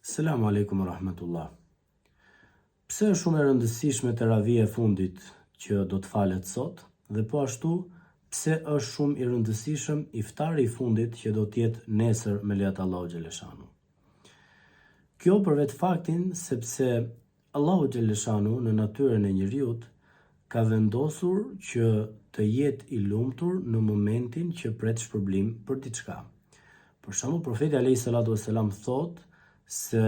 Selamu alaikum rahmetullah. Pse është shumë e rëndësishme teravia e fundit që do të falet sot, dhe po ashtu pse është shumë i rëndësishëm iftari i fundit që do të jetë nesër me lejet Allahu xhaleshanu. Kjo për vetë faktin sepse Allahu xhaleshanu në natyrën e njeriut ka vendosur që të jetë i lumtur në momentin që pret shpërblim për diçka. Për shembull, profeti alayhi salatu wasalam thotë se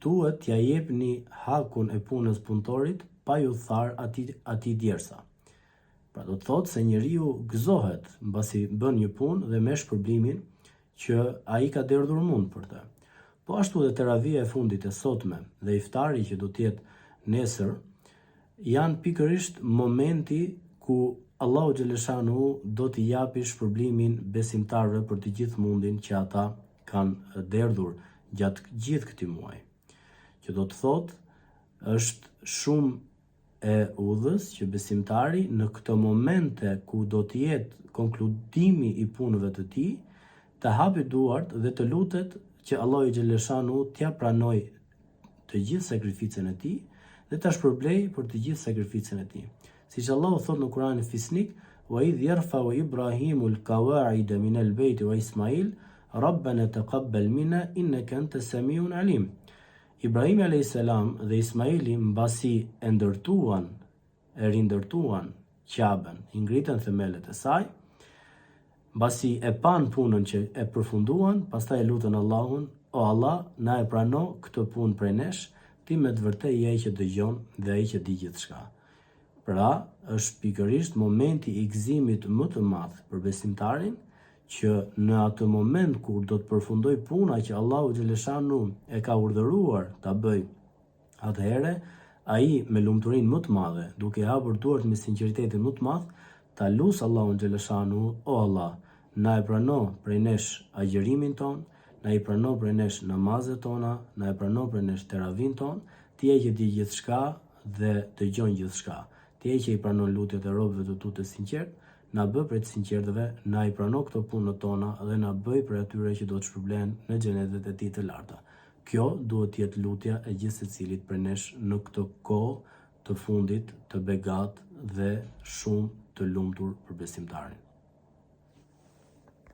duhet t'ja jepni hakun e punës punëtorit pa ju tharë ati djersa. Pra do të thotë se njeriu gëzohet mbasi bën një punë dhe me shpërblimin që ai ka derdhur mund për të. Po ashtu dhe teravia e fundit e sotme dhe iftari që do të jetë nesër janë pikërisht momenti ku Allahu xhaleshanu do t'i japi shpërblimin besimtarëve për të gjithë mundin që ata kanë derdhur gjatë gjithë këtij muaji. Që do të thotë është shumë e udhës që besimtari në këto momente ku do të jetë konkludimi i punëve të tij të hapi duart dhe të lutet që Allahu xhaleshanu t'ia pranoj të gjithë sakrificën e tij dhe ta shpërblej për të gjithë sakrificën e tij. Siç Allahu thotë në Kur'anin Fisnik: "Wa idh yarfa'u Ibrahimu al-qawa'ida min al-bayti wa Ismail Rabbana taqabbal minna innaka antas samiun alim." Ibrahimi a.s. dhe Ismaili mbasi e rindërtuan Ka'ben, i ngritën themelet e saj, mbasi e pan punën që e përfunduan, pastaj e lutën Allahun: "O Allah, na e prano këtë punë prej nesh, ti me të vërtetë je ai që dëgjon dhe ai që di gjithçka." Pra, është pikërisht momenti i gëzimit më të madh për besimtarin, që në atë moment kur do të përfundoj puna që Allahu xhaleshanu e ka urdhëruar ta bëj, atëherë ai me lumturinë më të madhe, duke hapur duart me sinqeritetin më të madh, ta lusë Allahun xhaleshanu: "O Allah, na e prano prej nesh agjërimin ton, na i prano prej nesh namazet tona, na e prano prej nesh teravin ton, ti je që di gjithçka dhe dëgjon gjithçka. Ti je që i pranon lutjet e robëve të tu të sinqert, na bë për të sinqertëve, na i prano këto punët tona dhe na bëj për atyre që do të shpërblehen në xhenetet e tij të larta." Kjo duhet të jetë lutja e gjithë secilit për nesh në këtë kohë të fundit të begat dhe shumë të lumtur për besimtarin.